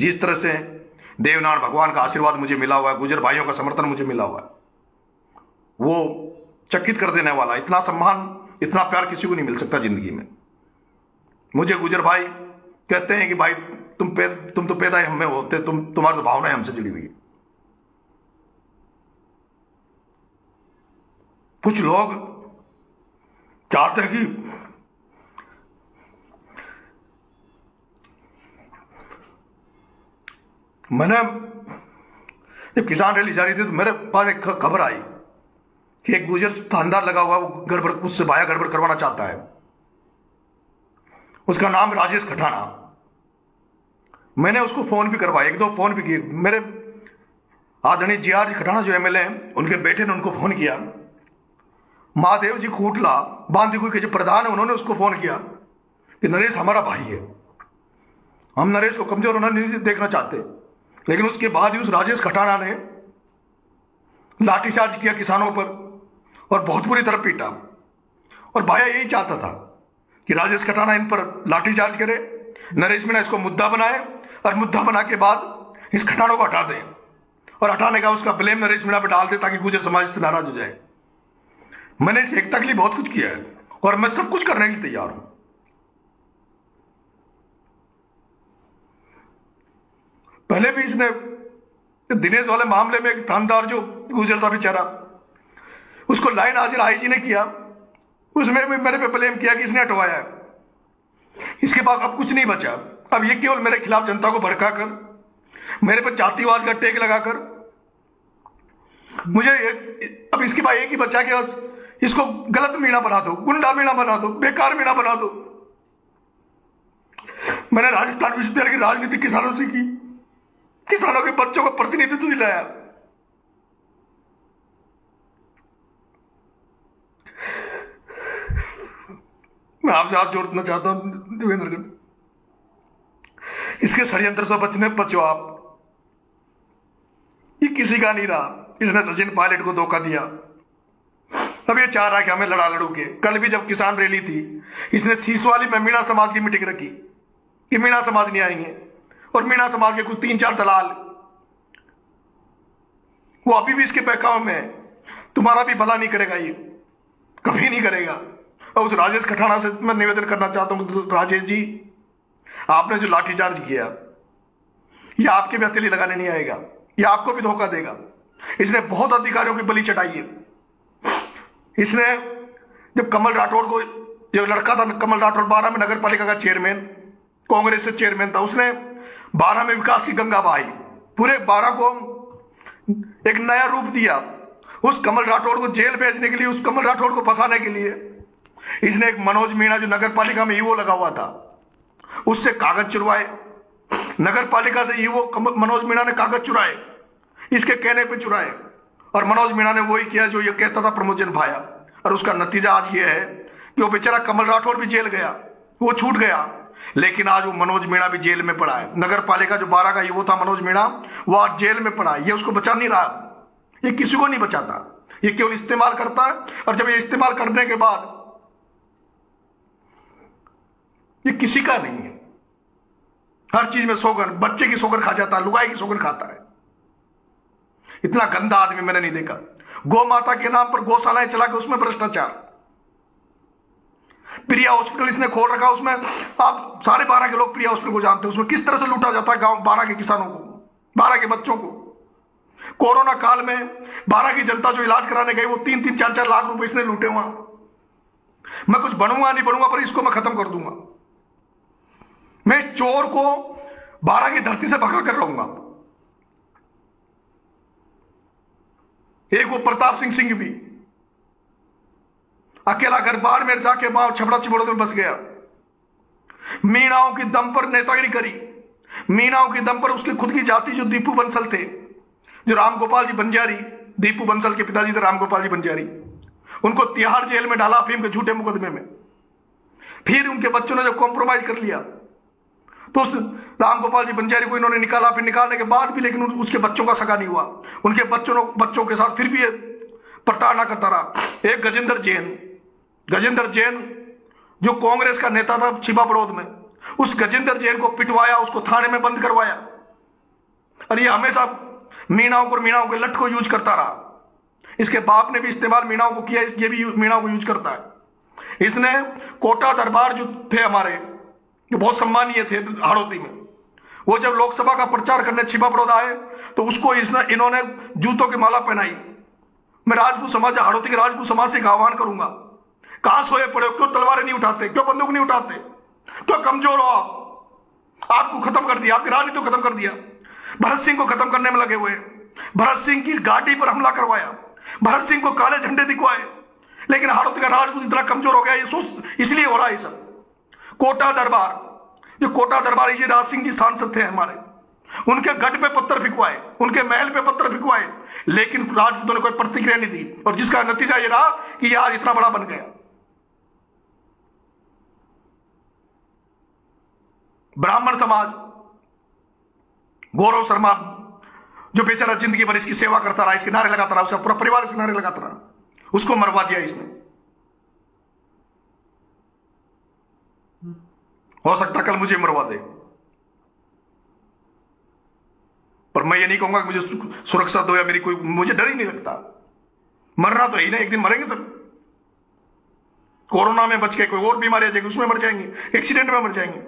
जिस तरह से देवनारायण भगवान का आशीर्वाद मुझे मिला हुआ है, गुजर भाइयों का समर्थन मुझे मिला हुआ है, वो चकित कर देने वाला। इतना सम्मान, इतना प्यार किसी को नहीं मिल सकता जिंदगी में। मुझे गुजर भाई कहते हैं कि भाई तुम तो पैदा ही हमें होते, तुम्हारी तो भावनाएं हमसे जुड़ी हुई है। कुछ लोग चाहते हैं कि मैंने जब किसान रैली जा रही थी तो मेरे पास एक खबर आई कि एक गुजर थानेदार लगा हुआ, वो गड़बड़, उससे भाया गड़बड़ करवाना चाहता है। उसका नाम राजेश खटाना। मैंने उसको फोन भी करवाया, एक दो फोन भी किए। मेरे आदरणीय जी.आर. खटाना जो एमएलए हैं, उनके बेटे ने उनको फोन किया। महादेव जी खूटला बांदीकुई के जो प्रधान है, उन्होंने उसको फोन किया कि नरेश हमारा भाई है, हम नरेश को कमजोर होना नहीं देखना चाहते। लेकिन उसके बाद ही उस राजेश खटाना ने लाठीचार्ज किया किसानों पर और बहुत बुरी तरह पीटा। और भाया यही चाहता था कि राजेश खटाना इन पर लाठीचार्ज करे, नरेश मीणा इसको मुद्दा बनाए और मुद्दा बना के बाद इस खटानों को हटा दे और हटाने का उसका ब्लेम नरेश मीणा पर डाल दे ताकि गुजर समाज से नाराज हो जाए। मैंने इस एकता के लिए बहुत कुछ किया है और मैं सब कुछ करने के लिए तैयार हूं। पहले भी इसने दिनेश वाले मामले में एक थानेदार जो गुजर था बेचारा, उसको लाइन हाजिर आईजी ने किया, उसमें भी मेरे पे ब्लेम किया कि इसने हटवाया है। इसके बाद अब कुछ नहीं बचा। अब ये केवल मेरे खिलाफ जनता को भड़काकर, मेरे पर जातिवाद का टेक लगाकर मुझे अब इसके बाद एक ही बचा कि इसको गलत मीणा बना दो, गुंडा मीणा बना दो, बेकार मीणा बना दो। मैंने राजस्थान विश्वविद्यालय की राजनीति किसानों से की, किसानों के बच्चों को प्रतिनिधित्व दिलाया। मैं आपसे हाथ जोड़ना चाहता हूं देवेंद्र जी, इसके षड्यंत्र से बचो आप। ये किसी का नहीं रहा, इसने सचिन पायलट को धोखा दिया। अब ये चाह रहा है कि हमें लड़ा लड़ू के। कल भी जब किसान रैली थी, इसने सीसवाली में मीणा समाज की मीटिंग रखी कि मीणा समाज नहीं आएंगे, और मीणा समाज के कुछ 3-4 दलाल वो अभी भी इसके बहकाव में है। तुम्हारा भी भला नहीं करेगा, ये कभी नहीं करेगा। और उस राजेश खटाना से मैं निवेदन करना चाहता हूं, तो राजेश जी, आपने जो लाठीचार्ज किया, ये आपके भी हथेली लगाने नहीं आएगा, ये आपको भी धोखा देगा। इसने बहुत अधिकारियों की बलि चढ़ाई है। इसने जब कमल राठौड़ को, जो लड़का था कमल राठौड़, 12 में नगर पालिका का चेयरमैन, कांग्रेस से चेयरमैन था, उसने 12 में विकास की गंगा बहाई, पूरे 12 को एक नया रूप दिया। उस कमल राठौड़ को जेल भेजने के लिए, उस कमल राठौड़ को फंसाने के लिए इसने एक मनोज मीणा जो नगर पालिका में ईवो लगा हुआ था, उससे कागज चुरवाए। नगर पालिका से ईवो मनोज मीणा ने कागज चुराए, इसके कहने पे चुराए। और मनोज मीणा ने वही किया जो ये कहता था प्रमोजन भाया। और उसका नतीजा आज ये है कि वो बेचारा कमल राठौड़ भी जेल गया, वो छूट गया, लेकिन आज वो मनोज मीणा भी जेल में पड़ा है। नगर पालिका जो 12 का ईवो था मनोज मीणा, वो आज जेल में पड़ा है। ये उसको बचा नहीं रहा, ये किसी को नहीं बचाता, ये केवल इस्तेमाल करता है। और जब ये इस्तेमाल करने के बाद ये किसी का नहीं है, हर चीज में सौगन, बच्चे की सौगन खा जाता है, लुगाई की सौगन खाता है। इतना गंदा आदमी मैंने नहीं देखा। गौ माता के नाम पर गौशालाएं चला के उसमें भ्रष्टाचार। प्रिया हॉस्पिटल इसने खोल रखा, उसमें आप 12.5 के लोग प्रिया हॉस्पिटल को जानते हैं, उसमें किस तरह से लूटा जाता है गांव 12 के किसानों को, 12 के बच्चों को। कोरोना काल में 12 की जनता जो इलाज कराने गई, वो 3-3, 4-4 लाख रुपए इसने लूटे हुआ। मैं कुछ बनूंगा नहीं बनूंगा, पर इसको मैं खत्म कर दूंगा। मैं इस चोर को 12 की धरती से भगा कर रहूंगा। एक वो प्रताप सिंह भी अकेला घर बाड़मेर जाके वहां छबड़ा चिबड़ों में बस गया। मीणाओं की दम पर नेतागिरी करी, मीणाओं की दम पर उसकी खुद की जाति जो दीपू बंसल थे, जो रामगोपाल जी बंजारी, दीपू बंसल के पिताजी थे रामगोपाल जी बंजारी, उनको तिहाड़ जेल में डाला अफीम के झूठे मुकदमे में। फिर उनके बच्चों ने जब कॉम्प्रोमाइज कर लिया तो उस रामगोपाल जी बंजारी को इन्होंने निकाला। फिर निकालने के बाद भी लेकिन उसके बच्चों का सगा नहीं हुआ, उनके बच्चों के साथ फिर भी प्रताड़ना करता रहा। एक गजेंद्र जैन जो कांग्रेस का नेता था छिपा बड़ौद में, उस गजेंद्र जैन को पिटवाया, उसको थाने में बंद करवाया। और ये हमेशा मीणाओं के लठ को यूज करता रहा। इसके बाप ने भी इस्तेमाल मीणाओं को किया, ये भी मीणाओं को यूज करता है। इसने कोटा दरबार जो थे हमारे, जो बहुत सम्मानीय थे हाड़ौती में, वो जब लोकसभा का प्रचार करने छिपा बड़ौदा आए तो उसको इन्होंने जूतों की माला पहनाई। मैं राजपूत समाज, हाड़ौती के राजपूत समाज से आह्वान करूंगा, कहां सोए पड़े हो? क्यों तलवारें नहीं उठाते? क्यों बंदूक नहीं उठाते? क्यों कमजोर हो आप? आपको खत्म कर दिया, आपकी राजनीति को खत्म कर दिया। भरत सिंह को खत्म करने में लगे हुए। भरत सिंह की गाड़ी पर हमला करवाया, भरत सिंह को काले झंडे दिखवाए, लेकिन हाड़ौती का राजपूत इतना कमजोर हो गया, ये सोच इसलिए हो रहा है सब। कोटा दरबार, जो कोटा दरबार जी राज सिंह जी सांसद थे हमारे, उनके गढ़ पे पत्थर फिकवाए, उनके महल पे पत्थर फिकवाए, लेकिन राजपूतों ने कोई प्रतिक्रिया नहीं दी, और जिसका नतीजा ये रहा कि ये आज इतना बड़ा बन गया। ब्राह्मण समाज, गौरव शर्मा जो बेचारा जिंदगी भर इसकी सेवा करता रहा, इसके नारे लगाता रहा, उसका पूरा परिवार इसके नारे लगाता रहा, उसको मरवा दिया इसने। हो सकता कल मुझे मरवा दे, पर मैं ये नहीं कहूंगा कि मुझे सुरक्षा दो या मेरी कोई, मुझे डर ही नहीं लगता। मरना तो ही नहीं, एक दिन मरेंगे सब। कोरोना में बच के कोई और बीमारी आ जाएगी, उसमें मर जाएंगे, एक्सीडेंट में मर जाएंगे।